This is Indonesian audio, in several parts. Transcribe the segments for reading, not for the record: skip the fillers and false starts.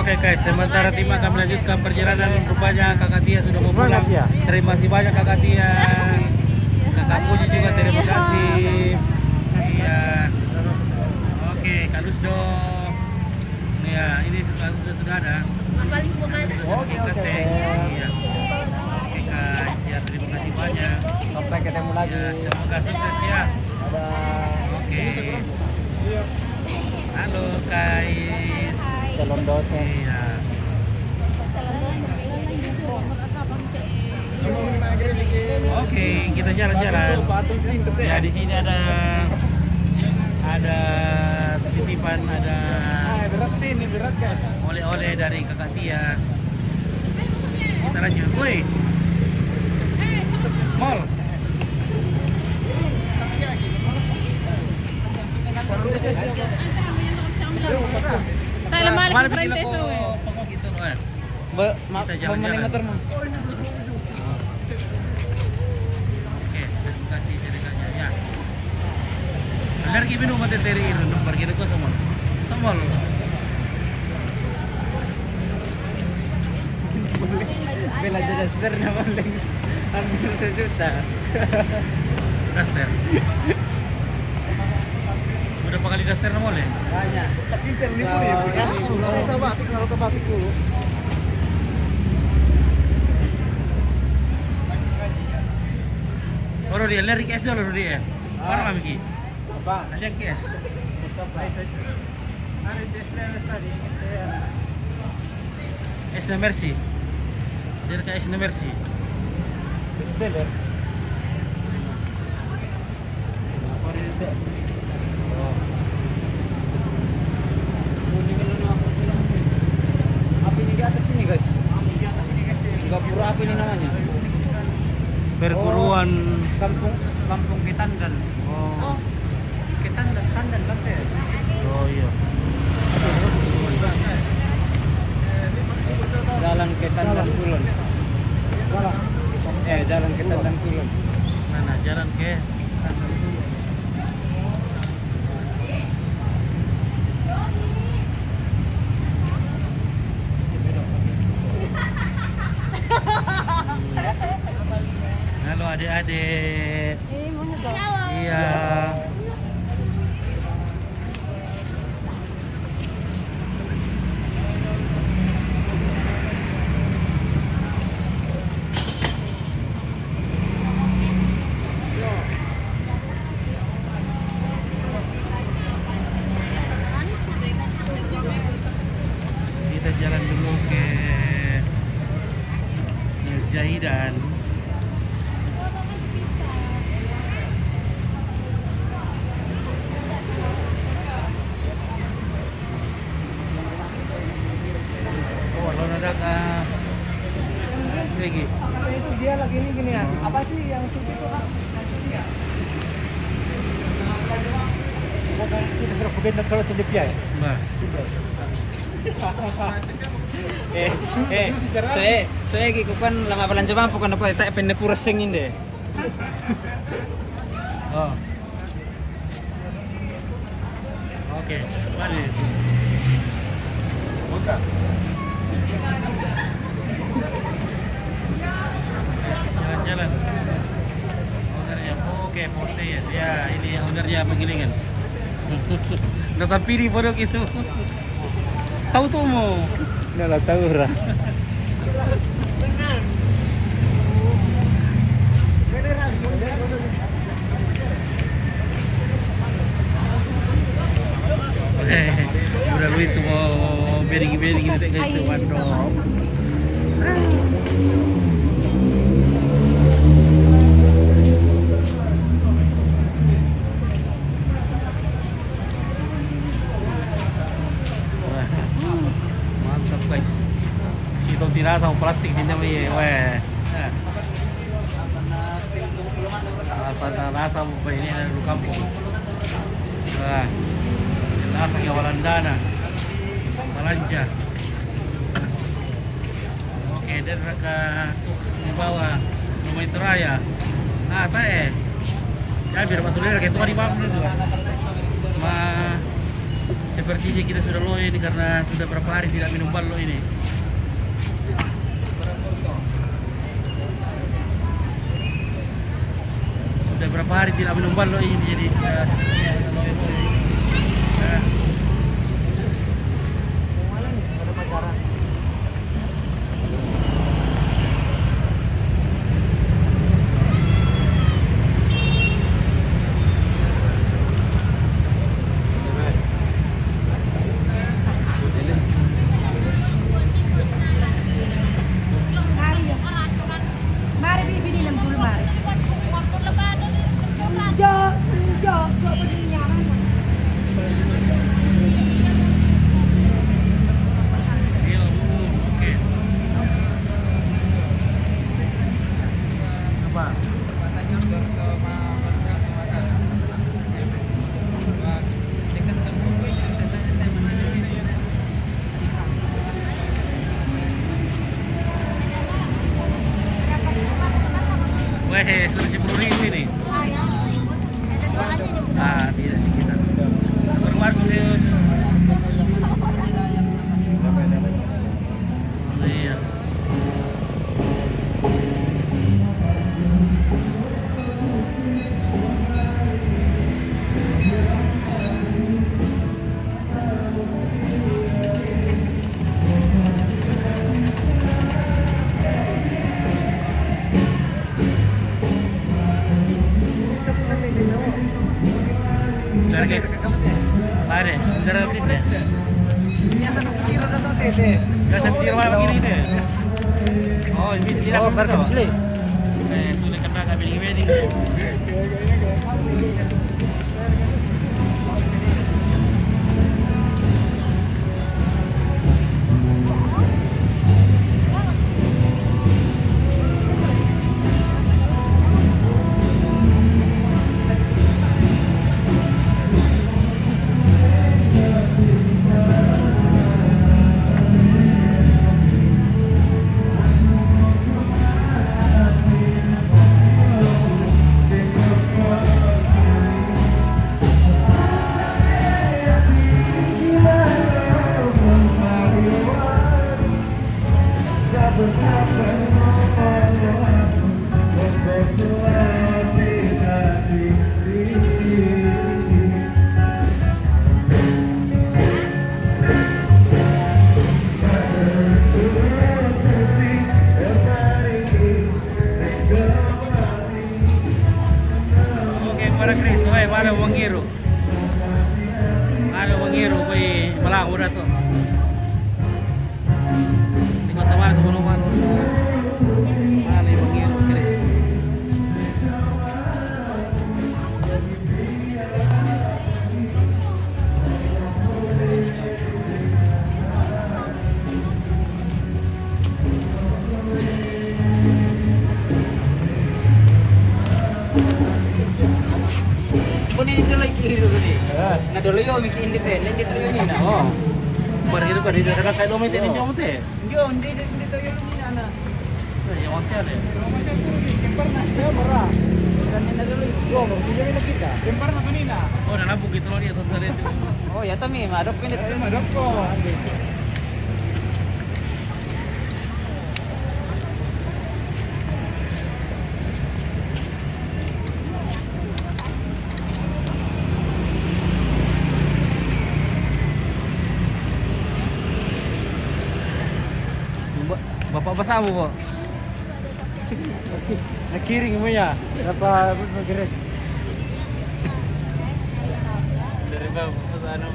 Oke guys, sementara tim akan melanjutkan perjalanan. Rupanya Kakak Tia sudah mau pulang. Terima kasih banyak Kakak Tia. Kakak Puji juga terima kasih. Iya. Oke, Kak Lusdo. Ya, ini sudah ada. Oke. Iya. Oke guys, ya terima kasih banyak. Sampai ketemu lagi. Ya, semoga sukses ya. Oke. Halo guys. Calon dosen. Iya. Oke, kita jalan-jalan. Ya di sini ada titipan, ada berat kan? oleh-oleh dari Kakak Tia. Kita lanjut, woi. Mall. Mana bikin ako pangok itu, Noel? Kita jalan-jalan. Motor mo. Oke, terima kasih ceritanya ya. Lagi minum mati teri itu, pergi ke semua. Semua. Bela daster na paling. Hampir 1 juta. Daster. Udah pakali daster na mole? Banyak. Saking cernih pun ya, punya. Sa batik, kalau ke batik dulu. Oh, Rodi, lihat kes dulu Rodi ya. Parah Miki. Apa? Lihat kes. Hari Tesla tadi saya Esna Mercy. Dia ke Esna Mercy. seller. Api ini di atas sini guys. Gapura api ini namanya. Perguruan. Kampung Ketandan. Oh. Ketandan, Tandan lantai. Oh iya. Jalan Ketandan Kulon. Jalan Ketandan Kulon. Mana jalan ke Tandan dulu. Halo adik-adik. Iya. Kita jalan dulu ke Jahidan. Oh, lo ada lagi. Itu dia lagi ini gini ya. Apa sih yang situ itu kan? Kita sudah kubenda solo televisi ya. Mbak. Saya kan lama belanja mampu kan apa tak penne pura sengin deh. Oh. Oke, mari. Bukan. Jalan-jalan. Ownernya, oke, Porte ya. Ya, ini ownernya penggilingan. Datang pilih bodoh itu. Tahu tuh mau. Nggak lah tahu lah. Udah lu itu mau bering-bering gitu guys, waduh. Mantap guys. Situ dirasa plastik di namanya, weh. Rasa apa ini ada di kampung. Wah. Jelas awalan dana. Belanja. Oke, dan raka di bawah rumah itu raya. Ah, teh. Ya biar batu lele kayak itu di bawah dulu. Ma Sepertinya kita sudah low ini karena sudah berapa hari tidak minum ballo ini. Sudah berapa hari tidak minum ballo ini, jadi sepertinya low ini. Nah. Ada pacaran. Mari bibili lang dulu mari. Ilmu, oke. Apa? Weh, sudah 10.000 ini. Ah, tidak sih kita. Berwarna sih. Iya. Lagi. Ada, udara update deh. Biasa kira na to, tete. Gak sampai rumah begini deh. Oh, ini tidak Oh, berarti musli. Sudah kena kami di wedding. Oke, para Chris, weh, mana wangiru? Ada wangiru, weh, malang udah tuh. Di kota mana sebelum mana? Mana wangiru, Chris? Kunin dulu lagi dulu ni. Na dulu yo miki independen dito yun ni na. Oh. Baru itu kan di daerah kayak domain ini jauh teh. Yo, hindi dito yun ni na na. Yang masih ada. Kempar na, saya marah. Kanina na dulu. Yo, magbigay na kita. Kempar na kanina. Oh, dan nabuk gitu loh dia tuh dari itu. Oh, ya tami, madok pinit. Ay, madok ko. Bapak bersama, Bu. Nakiring mo ya. Apa mag-red? Dari bapak anu.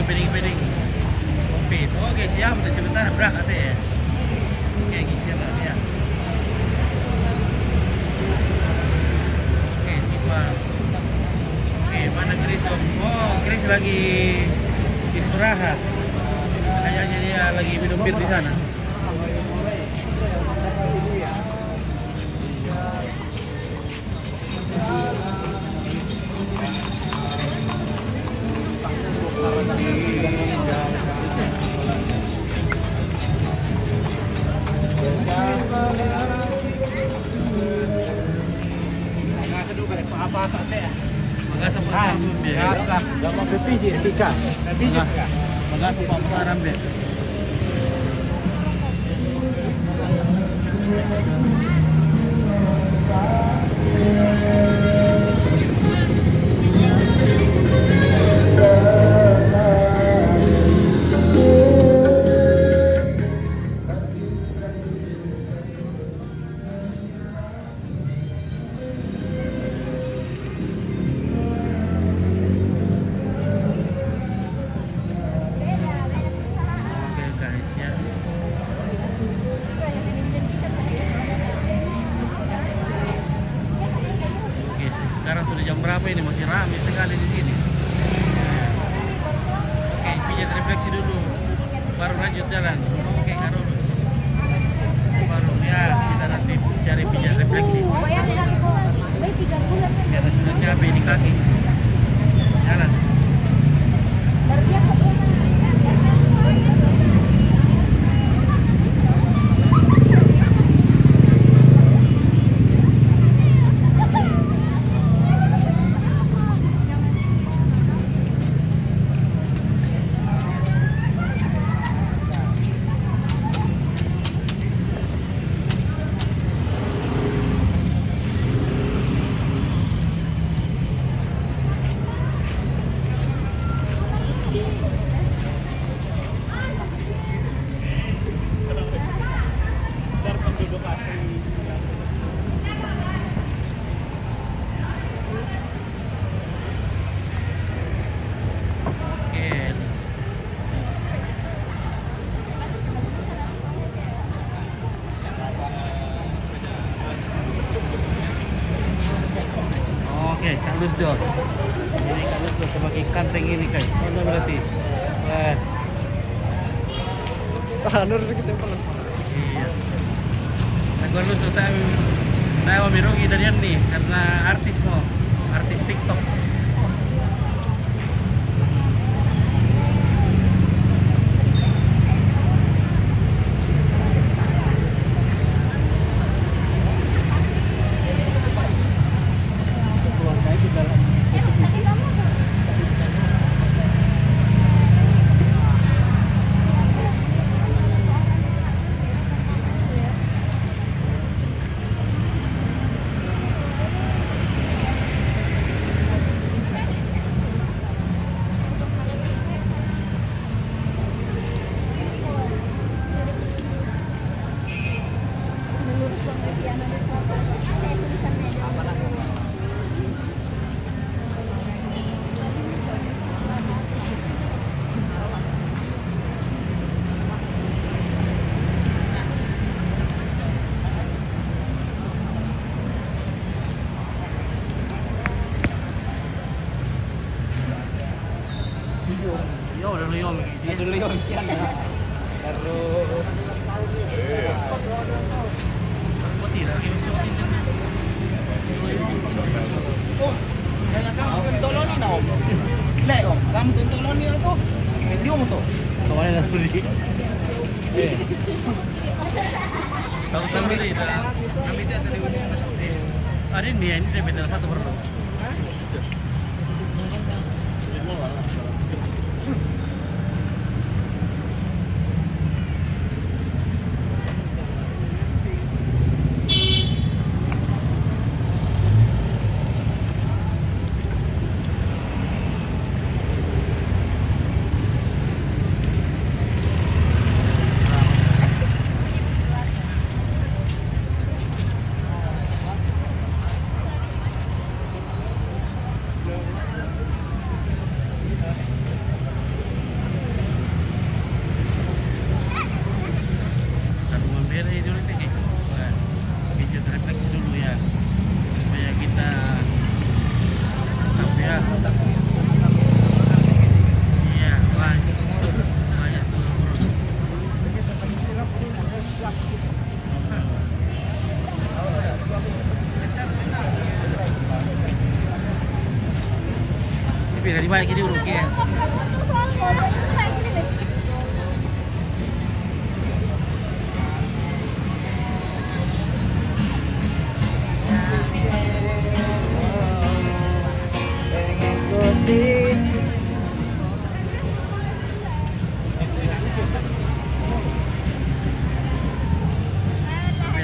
Piring-piring. Kopi. Oke, siap. Sebentar berangkat ya. Oke, gisian lah ya. Oke, simpan. Oke. mana Chris? Oh, Chris lagi istirahat. Kayaknya dia lagi minum bir di sana. Apa sate ya? Magasa pa sa bir. Dapat berpijir, pika. Berpijir ka? Magasa pa sa rambe. Oke guys ya. Oke, sekarang sudah jam berapa ini? Masih ramai sekali di sini. Oke, pijat refleksi dulu. Baru lanjut jalan. Oke, Karolus. Baru ya, kita nanti cari pijat refleksi. Karena sudah capek di kaki. Jalan. Oke. Oke, Carlos Dor. Ini Carlos Dor sebagai kanteng ini guys. Mana berarti? Wah, Nur kita pala. iya. Carlos Dor tahu mirugi dari nih karena artis mo, artis TikTok. Yo, udah luyong. Dulu yun. Yan. Terus. Putih lagi mesti putih. Kaya kamu tuntolonin na om. Le om, kamu tuntolonin na to. Hindi mo to. Kawan na tuli. Tahu tahu ni dah. Kami dia tadi umum na sa Ada ni dia beda satu perlu. baik ini rugi ya.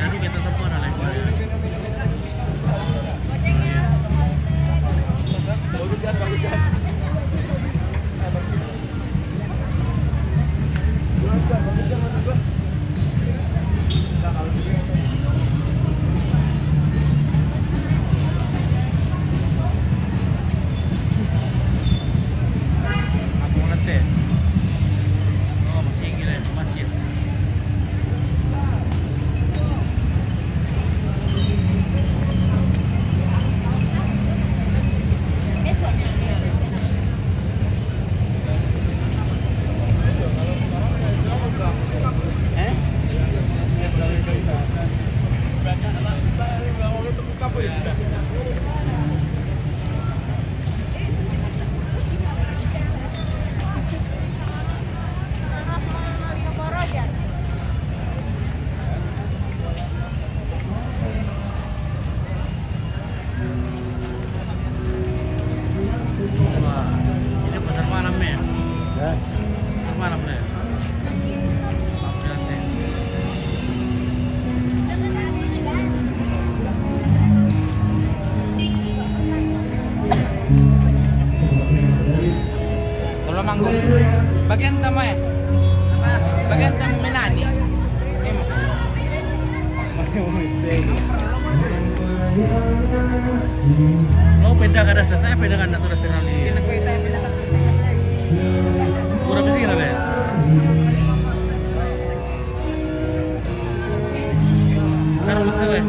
Aduh, kita semua ada lagi. Aku ngerti. Oh, masih gila di masjid. Wah, ini pasar malam ya? Pasar malam ya? Nanti. Kalau manggung bagian tama ya? Bagian tama minani. Lo beda kan rasa, saya beda kan natura nasional ini. Kena ko itayo pinatapos sa kasi. Pura besi kan ya? Karo lucu ya?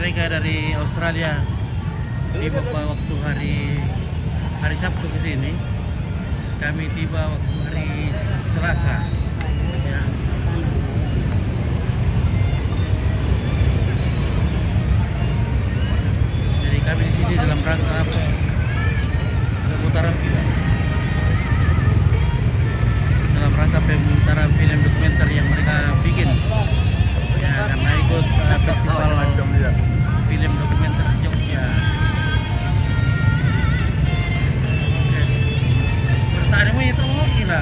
mereka dari Australia tiba waktu hari Sabtu ke sini. Kami tiba waktu hari hari Selasa. Ya. Jadi kami di sini dalam rangka apa? Pemutaran film. Dalam rangka pemutaran film dokumenter yang mereka bikin. Ya, karena ikut festival film dokumenter Jogja. Bertanya mo itu mau gila.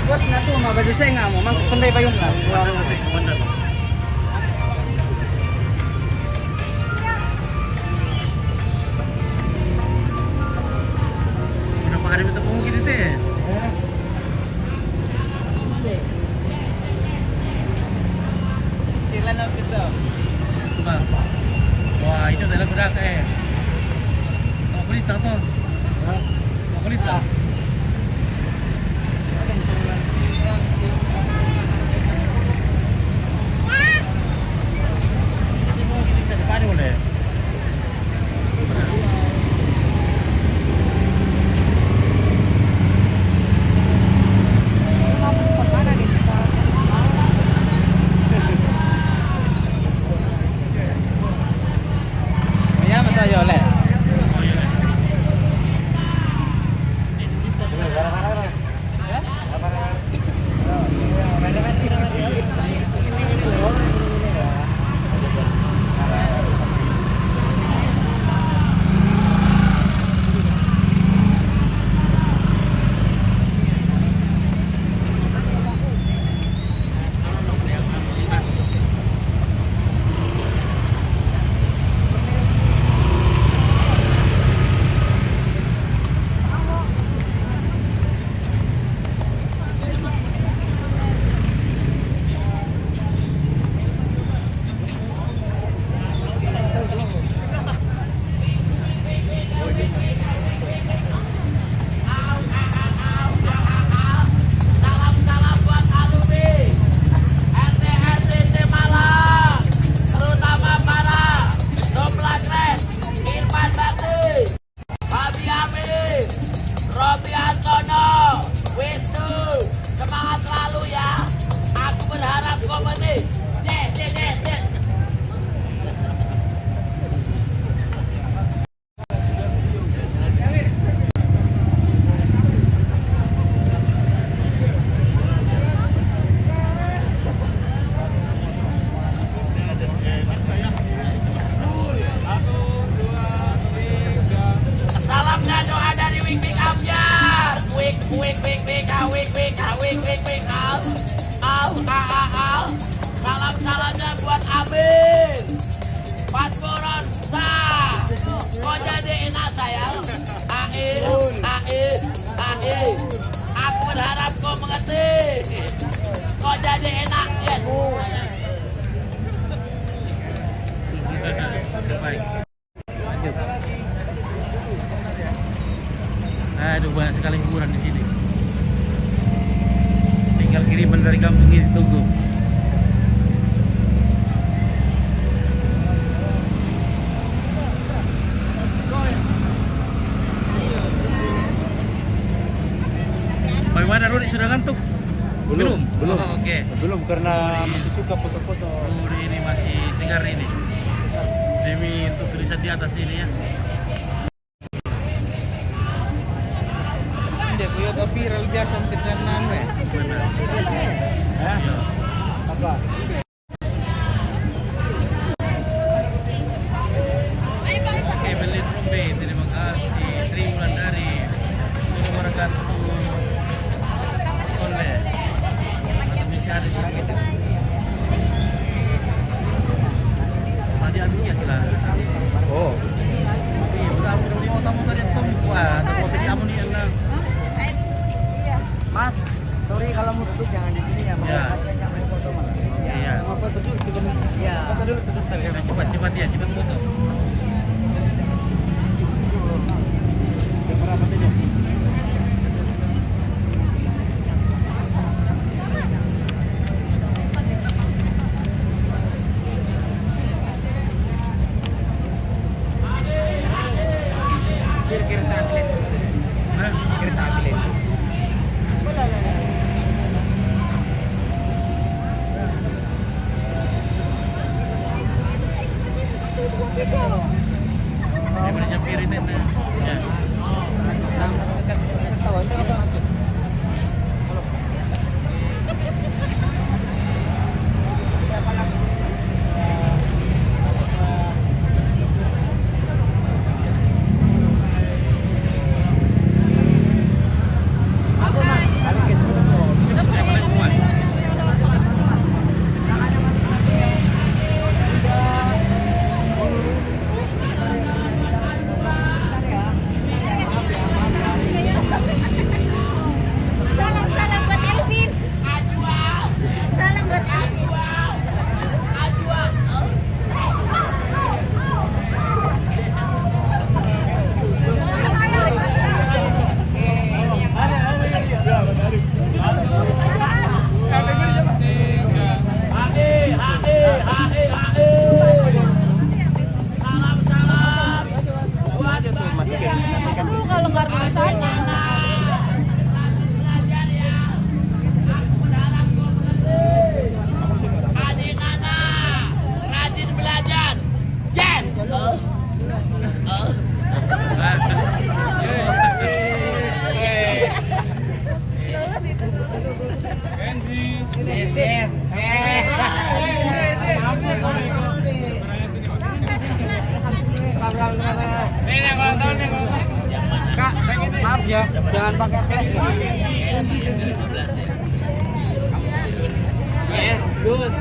Bos na to, mabado sa nga mo, mang sunday pa yun na. Komandan. Berapa hari itu mungkin itu ya? Sila na kita. Ba? Wah, itu adalah gerak Mau kulit tak tuh? Mau kulit tak? Jadi mungkin bisa dipakai boleh. Kaya matayo le. Oh iya. Salam-salamnya buat Amin. Pasporan sah. Kok jadi enak sayang? Ain. Aku berharap kau mengerti. Kok jadi enak? Yes. Baik. Lanjut. Aduh, banyak sekali hiburan di sini. Tinggal kiriman dari kampung ini tunggu. Bagaimana Rudi, sudah ngantuk? Belum. Oh, oke. Belum karena masih suka foto-foto. Rudi ini masih segar ini. Demi untuk tulisan di atas ini ya. Hindi ko yung viral dyan sa pitnan namin. Iya. Apa? Oke, Belin Rombe, terima kasih. Tri Wulandari, terima wabarakatuh. Oleh bisa ada sedikit. Tadi anu ya kira. Oh. Iya, udah mau tamu tadi temu kuat. Tapi kopi kamu nih enak. Mas, sorry kalau mau duduk jangan di sini ya. Ya. Masih yang mau foto mas. Iya. Mau foto dulu sebentar. Ya. Foto dulu sebentar ya. Cepat ya, cepat foto. Berapa tadi? Kak, maaf ya, jangan pakai pen. Yes, good.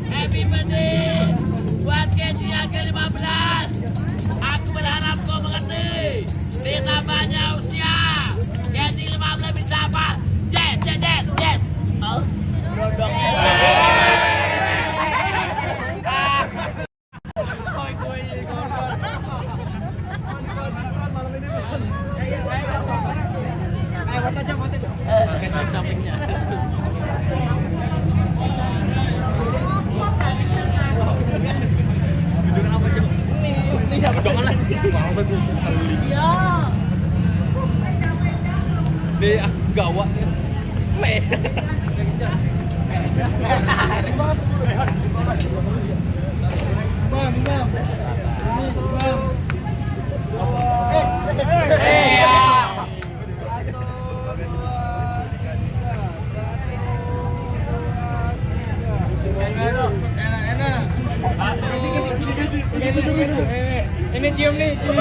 Happy birthday buat Kenji yang ke-15. Aku berharap kau mengerti. Ditambahnya usia Kenji 15 bisa apa? Yes, yes, yes, yes. Oh, Dia gawat. Ini cium nih, cium.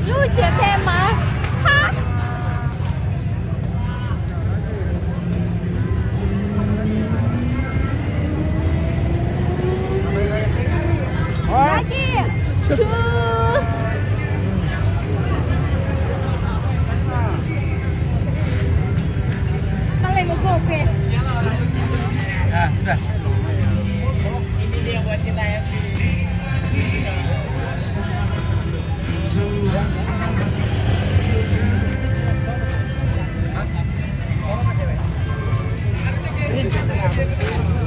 Lucu tema. Hah? Lagi. Cus. Paling gopes. Ya, sudah. Ini dia buat kita ya.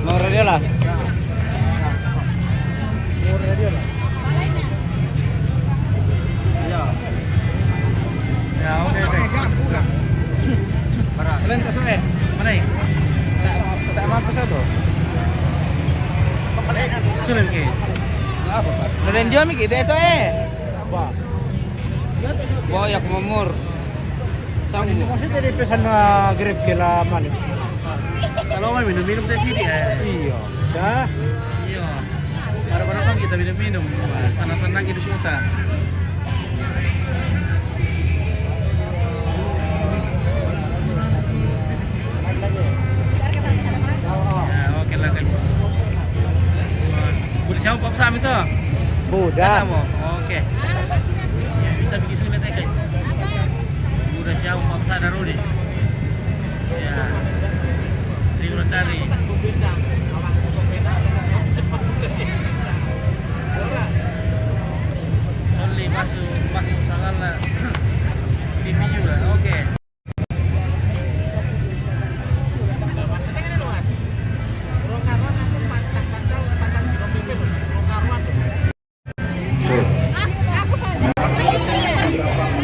Nomor dia lah. Ya, oke. Kalian tak sore? Mana ini? Tak mampu satu. Sudah Ki. Apa Pak? Kalian jual mikir itu Apa? Boyak memur. Sanggup. Masih tadi pesan grab kila mana? Kalau mau minum-minum di sini ya. Iya. Dah. Iya. Barang-barang kan kita minum-minum. Senang-senang hidup kita. Ya, oke lah guys. Udah siapa Pak Sam itu? Budak. Ada mau? Oke. Ya, bisa bikin sulit ya guys. Udah siapa Pak Sam Darudi? Ya. Ini tadi. Only masuk salah TV juga. Oke.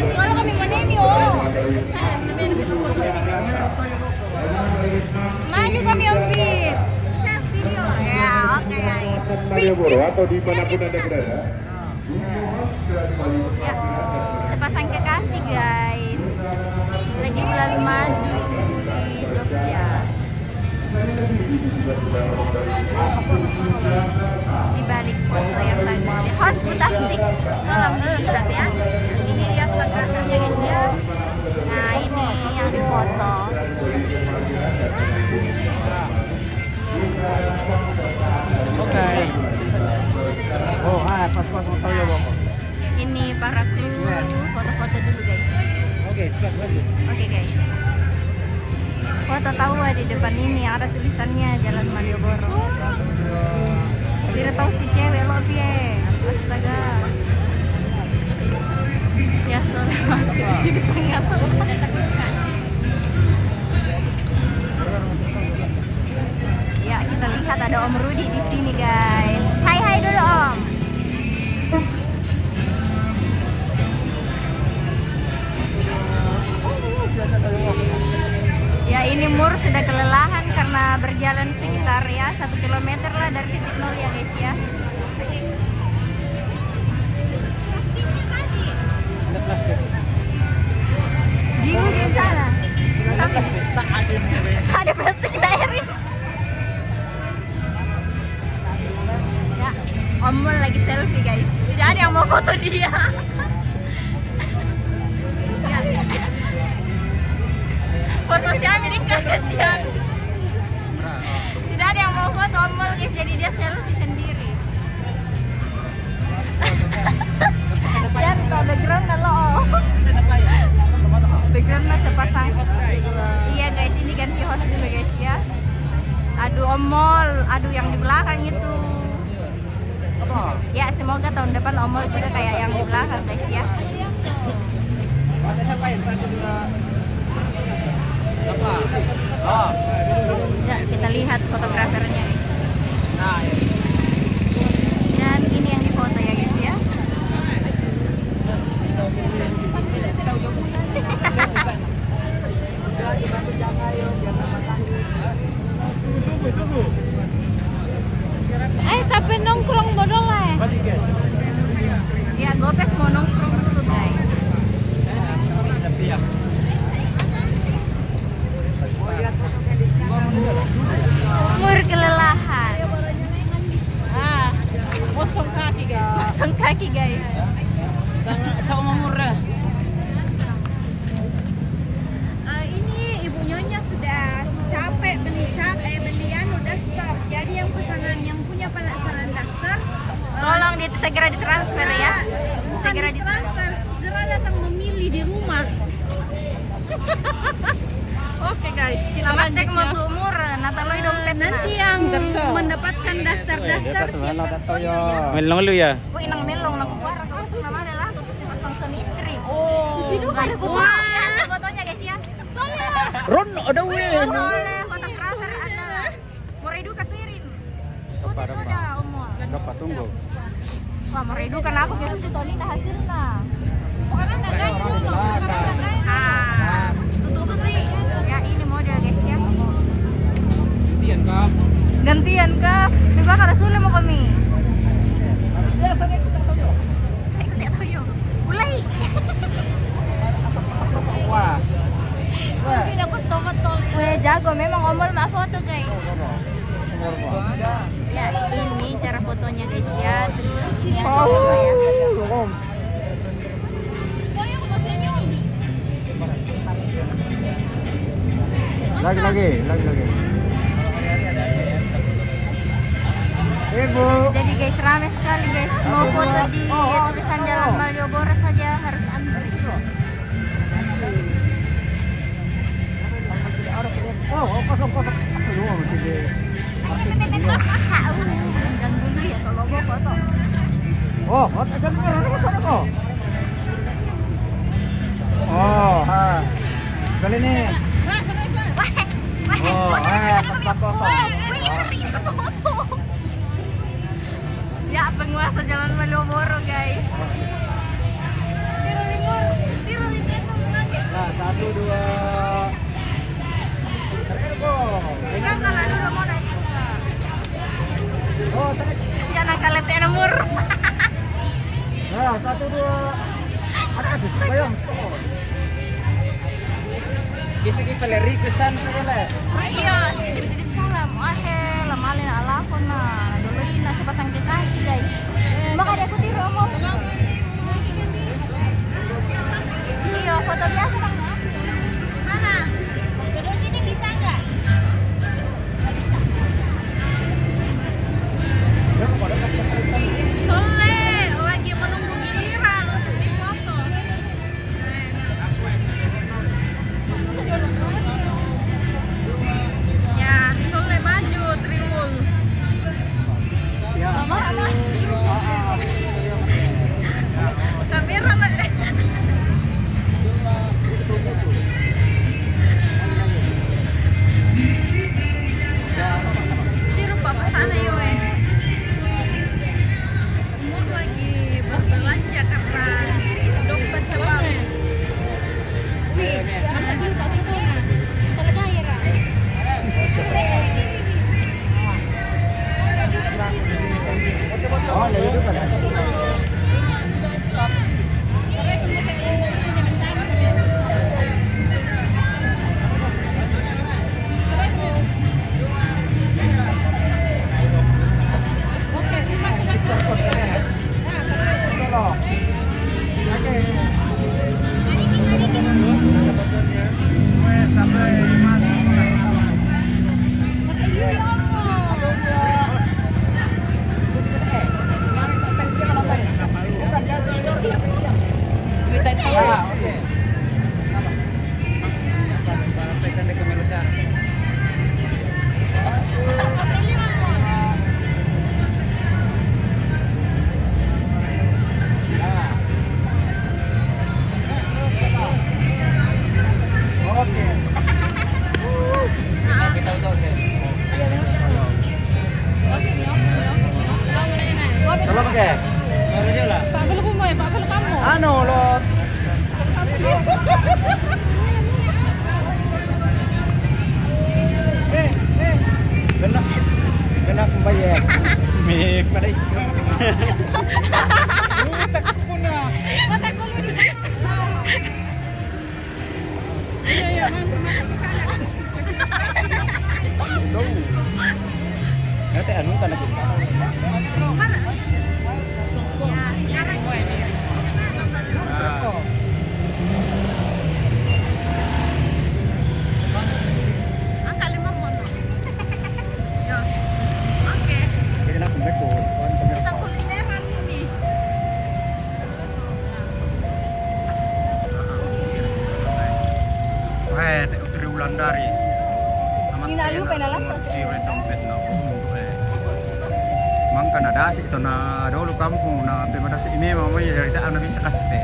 Soalnya kami menemi oh. Maju kami ompit. Bisa video ya, oke guys. Malioboro atau dimanapun Anda berada. Ya, sepasang kekasih guys. Lagi bulan madu di Jogja. Di balik foto yang bagus. Hospitastik. Tolong lihat ya. Ini dia fotografernya guys ya. Nah ini yang di foto. Oke. Oke guys. Foto tahu di depan ini ada tulisannya Jalan Malioboro. Tidak tahu si cewek lo pie. Astaga. Ya sudah masih di sangat. Ya kita lihat ada Om Rudi di sini guys. Hai dulu Om. Ya ini Mur sudah kelelahan karena berjalan sekitar ya 1 kilometer lah dari titik nol ya guys ya. Jimu di sana. Ada plastik dairin. Ya, Om Mul lagi selfie guys. Tidak ada yang mau foto dia. Foto si Amerika kasihan. Tidak ada yang mau foto Om Mul guys, jadi dia selfie sendiri. Ya, background lo. Backgroundnya sepasang. Iya guys, ini ganti host dulu guys ya. Aduh Om Mul, aduh yang di belakang itu. Ya semoga tahun depan Om Mul juga kayak yang di belakang guys ya. Ya kita lihat fotografernya guys. Dan ini yang difoto ya guys ya. Tapi nongkrong bodoh lah. Ya Gopes mau nongkrong dulu guys. Mur kelelahan. Kosong kaki guys. Kosong kaki guys. Coba memurah. Ini Ibu Nyonya sudah capek beli udah stop. Jadi yang pesanan yang punya pesanan daster Tolong segera ditransfer ya. bukan Segera ditransfer, segera datang memilih di rumah. Oke guys, kita cek mau umur Nataloi dompet Nanti yang mendapatkan daster-daster Melong lu ya. Wih, nang melong nang kuara kau tuh nama adalah tuh si pasang suami istri. Di situ Guys, ada foto. ada fotonya guys ya. Ron ada Foto oleh fotografer ada. Muridu katuirin. Foto itu ada umur. Dapat tunggu. Wah, Muridu kan aku kira si Tony dah hasil nah. Tutup nih. Ya ini model guys ya. Gantian kap. Coba kada sulit mau kami. Biasanya kita tahu. Ikut ya tahu yo. Mulai. Wah. Tidak betul-betul. Weh jago memang Omol mah foto guys. Ya ini cara fotonya guys ya. Terus ini yang foto ya. Lagi. Ibu. Jadi guys rame sekali guys. Mau foto di tulisan Jalan Malioboro saja harus antri. Oh, kosong. Dan dulu ya kalau mau foto. Oh, aja foto kok. Oh, kali ini. Tempat kosong. Ya penguasa Jalan Malioboro guys. Nah, 1, 2. Pegang kalau dulu mau naik. Oh, tarik. Jangan kalah teh nomor. Nah, 1, 2. Ada sih, bayang. Bisa kita lari ke sana boleh. Iya, sedikit salam. Lamalin alakon na. Dulu na sa pasang kekasih guys. Baka ada aku tiru mo. Iya, foto biasa lang. Mana? Duduk sini bisa nggak? Soleh, lagi menunggu giliran untuk difoto. deh. Baru dia lah. Pak Bel kumoy, Pak Bel kamu. Anu los. Genak, genak membayar. Mik pada. Tak puna. Mata kulo di. Iya, Nanti anu tanah kita. Angka 50. Yos. Oke. Jadi nak kumeko. Kita kulineran ini. Dari Wulandari. Ina lu penalas. Dompet na. Mangka na dasi ito na dolo kampung na pemadasi ini mamanya dari tak na bisa kasih.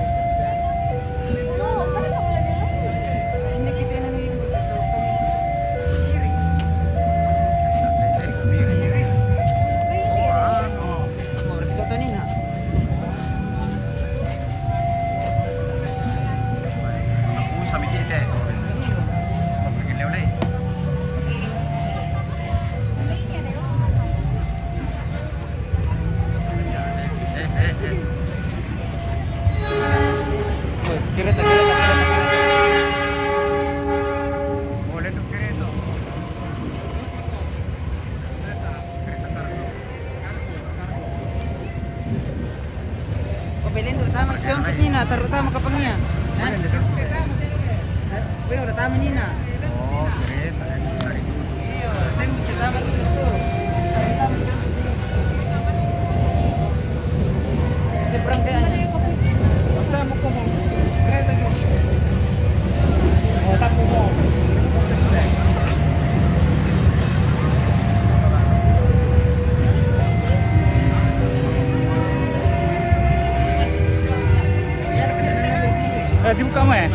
Pilih untuk tamat siapa Nina, terutama kapangnya. Wih, udah tamat Nina. Oh, kereta dari Iya, neng bisa tamat dulu. Seberang kayaknya. dibuka mah ya?